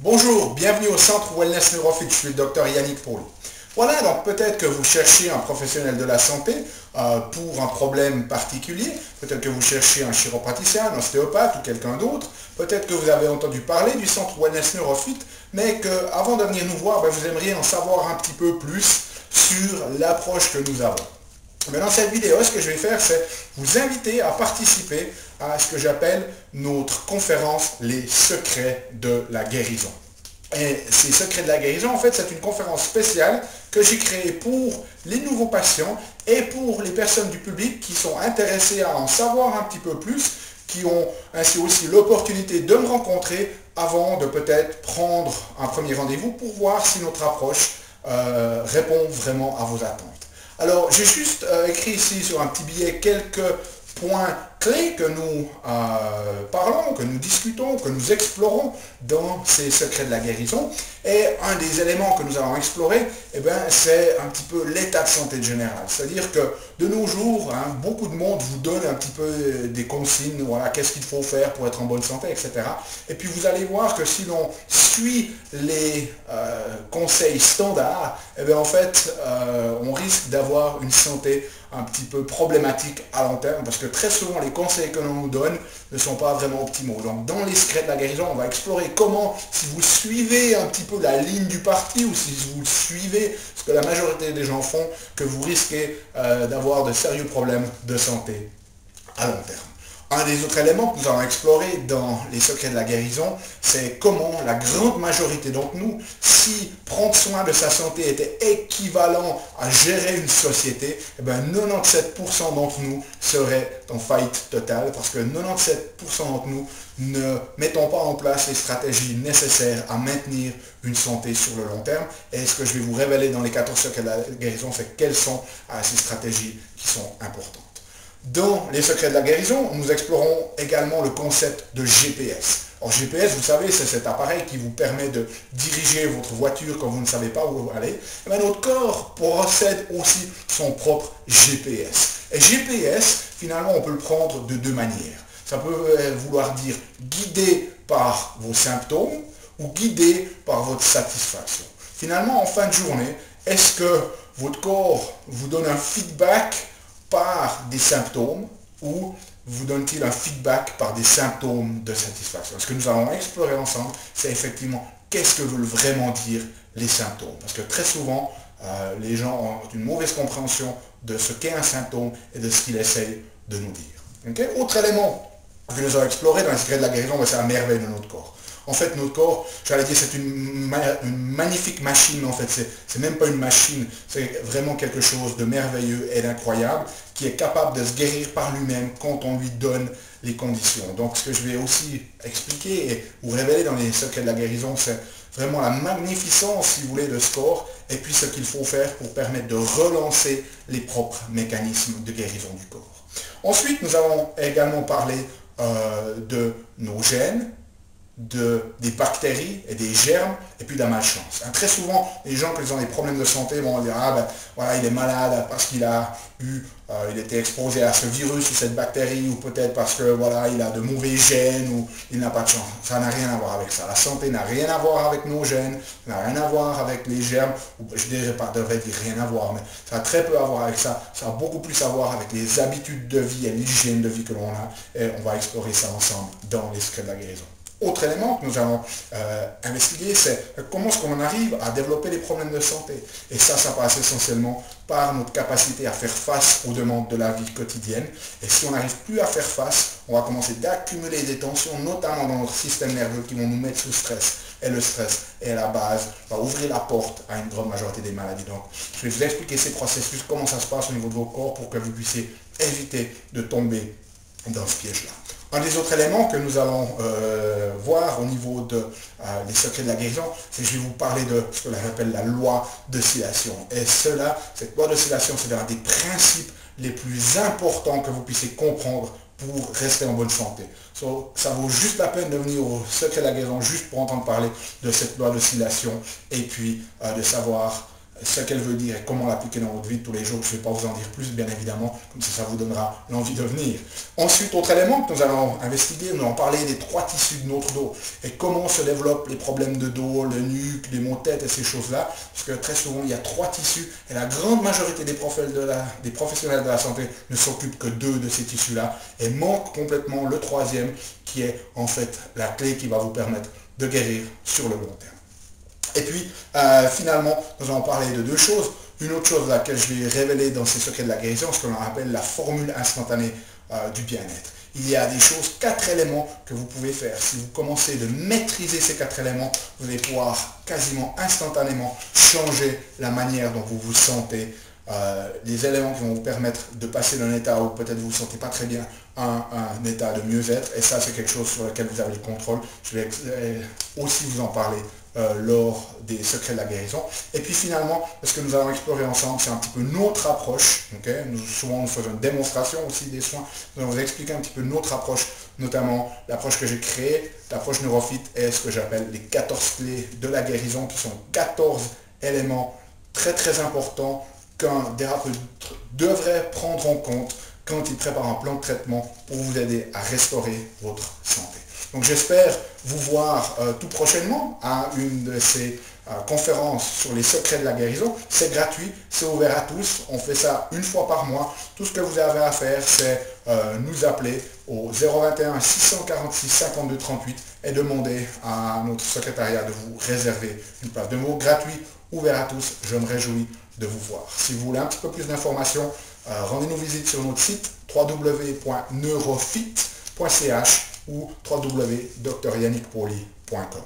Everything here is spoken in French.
Bonjour, bienvenue au Centre Wellness Neurofit, je suis le docteur Yannick Paul. Voilà, donc peut-être que vous cherchez un professionnel de la santé pour un problème particulier, peut-être que vous cherchez un chiropraticien, un ostéopathe ou quelqu'un d'autre, peut-être que vous avez entendu parler du Centre Wellness Neurofit, mais qu'avant de venir nous voir, vous aimeriez en savoir un petit peu plus sur l'approche que nous avons. Mais dans cette vidéo, ce que je vais faire, c'est vous inviter à participer à ce que j'appelle notre conférence Les secrets de la guérison. Et ces secrets de la guérison, en fait, c'est une conférence spéciale que j'ai créée pour les nouveaux patients et pour les personnes du public qui sont intéressées à en savoir un petit peu plus, qui ont ainsi aussi l'opportunité de me rencontrer avant de peut-être prendre un premier rendez-vous pour voir si notre approche répond vraiment à vos attentes. Alors, j'ai juste écrit ici sur un petit billet quelques points clés que nous parlons, que nous discutons, que nous explorons dans ces secrets de la guérison. Et un des éléments que nous allons explorer, c'est un petit peu l'état de santé général. C'est-à-dire que de nos jours, beaucoup de monde vous donne un petit peu des consignes, voilà, qu'est-ce qu'il faut faire pour être en bonne santé, etc. Et puis vous allez voir que si l'on suit les conseils standards, en fait, on risque d'avoir une santé un petit peu problématique à long terme, parce que très souvent les conseils que l'on nous donne ne sont pas vraiment optimaux. Donc dans les secrets de la guérison, on va explorer comment, si vous suivez un petit peu la ligne du parti, ou si vous suivez ce que la majorité des gens font, que vous risquez d'avoir de sérieux problèmes de santé à long terme. Un des autres éléments que nous allons explorer dans les secrets de la guérison, c'est comment la grande majorité d'entre nous, si prendre soin de sa santé était équivalent à gérer une société, 97% d'entre nous seraient en faillite totale, parce que 97% d'entre nous ne mettons pas en place les stratégies nécessaires à maintenir une santé sur le long terme. Et ce que je vais vous révéler dans les 14 secrets de la guérison, c'est quelles sont ces stratégies qui sont importantes. Dans les secrets de la guérison, nous explorons également le concept de GPS. Alors GPS, vous savez, c'est cet appareil qui vous permet de diriger votre voiture quand vous ne savez pas où aller. Notre corps possède aussi son propre GPS. Et GPS, finalement, on peut le prendre de deux manières. Ça peut vouloir dire guidé par vos symptômes ou guidé par votre satisfaction. Finalement, en fin de journée, est-ce que votre corps vous donne un feedback par des symptômes ou vous donne-t-il un feedback par des symptômes de satisfaction? Ce que nous allons explorer ensemble, c'est effectivement qu'est-ce que veulent vraiment dire les symptômes. Parce que très souvent, les gens ont une mauvaise compréhension de ce qu'est un symptôme et de ce qu'il essaye de nous dire. Okay? Autre élément que nous allons explorer dans les secrets de la guérison, c'est la merveille de notre corps. En fait, notre corps, j'allais dire, c'est une magnifique machine, en fait. C'est même pas une machine, c'est vraiment quelque chose de merveilleux et d'incroyable, qui est capable de se guérir par lui-même quand on lui donne les conditions. Donc, ce que je vais aussi expliquer et vous révéler dans les secrets de la guérison, c'est vraiment la magnificence, si vous voulez, de ce corps, et puis ce qu'il faut faire pour permettre de relancer les propres mécanismes de guérison du corps. Ensuite, nous allons également parler de nos gènes, des bactéries et des germes, et puis de la malchance. Très souvent, les gens qui ont des problèmes de santé vont dire « Ah voilà, il est malade parce qu'il a eu, il était exposé à ce virus ou cette bactérie, ou peut-être parce que voilà, il a de mauvais gènes, ou il n'a pas de chance. » Ça n'a rien à voir avec ça. La santé n'a rien à voir avec nos gènes, n'a rien à voir avec les germes, ou je dirais pas, devrais dire rien à voir, mais ça a très peu à voir avec ça. Ça a beaucoup plus à voir avec les habitudes de vie et l'hygiène de vie que l'on a, et on va explorer ça ensemble dans les secrets de la guérison. Autre élément que nous allons investiguer, c'est comment est-ce qu'on arrive à développer des problèmes de santé. Et ça passe essentiellement par notre capacité à faire face aux demandes de la vie quotidienne. Et si on n'arrive plus à faire face, on va commencer d'accumuler des tensions, notamment dans notre système nerveux, qui vont nous mettre sous stress. Et le stress est la base, va ouvrir la porte à une grande majorité des maladies. Donc, je vais vous expliquer ces processus, comment ça se passe au niveau de vos corps, pour que vous puissiez éviter de tomber dans ce piège-là. Un des autres éléments que nous allons voir au niveau des secrets de la guérison, c'est que je vais vous parler de ce que l'on appelle la loi d'oscillation. Et cette loi d'oscillation, c'est l'un des principes les plus importants que vous puissiez comprendre pour rester en bonne santé. Ça vaut juste la peine de venir au secret de la guérison juste pour entendre parler de cette loi d'oscillation et puis de savoir ce qu'elle veut dire et comment l'appliquer dans votre vie de tous les jours. Je ne vais pas vous en dire plus, bien évidemment, comme ça vous donnera l'envie de venir. Ensuite, autre élément que nous allons investiguer, nous allons parler des 3 tissus de notre dos et comment se développent les problèmes de dos, le nuque, les maux de tête et ces choses-là, parce que très souvent, il y a 3 tissus et la grande majorité des professionnels de la santé ne s'occupent que 2 de ces tissus-là et manquent complètement le 3e qui est en fait la clé qui va vous permettre de guérir sur le long terme. Et puis, finalement, nous allons parler de 2 choses. Une autre chose à laquelle je vais révéler dans ces secrets de la guérison, ce que l'on appelle la formule instantanée du bien-être. Il y a des choses, 4 éléments que vous pouvez faire. Si vous commencez de maîtriser ces 4 éléments, vous allez pouvoir quasiment instantanément changer la manière dont vous vous sentez. Les éléments qui vont vous permettre de passer d'un état où peut-être vous ne vous sentez pas très bien à un état de mieux-être. Et ça, c'est quelque chose sur lequel vous avez le contrôle. Je vais aussi vous en parler lors des secrets de la guérison. Et puis finalement, ce que nous allons explorer ensemble, c'est un petit peu notre approche. Okay, souvent, nous faisons une démonstration aussi des soins. Nous allons vous expliquer un petit peu notre approche, notamment l'approche que j'ai créée, l'approche Neurofit, et ce que j'appelle les 14 clés de la guérison, qui sont 14 éléments très très importants qu'un thérapeute devrait prendre en compte quand il prépare un plan de traitement pour vous aider à restaurer votre santé. Donc j'espère vous voir tout prochainement à une de ces conférences sur les secrets de la guérison. C'est gratuit, c'est ouvert à tous, on fait ça une fois par mois. Tout ce que vous avez à faire, c'est nous appeler au 021 646 52 38 et demander à notre secrétariat de vous réserver une place. De nouveau, gratuit, ouvert à tous, je me réjouis de vous voir. Si vous voulez un petit peu plus d'informations, rendez-nous visite sur notre site www.neurofit.ch ou www.dryannickpauli.com.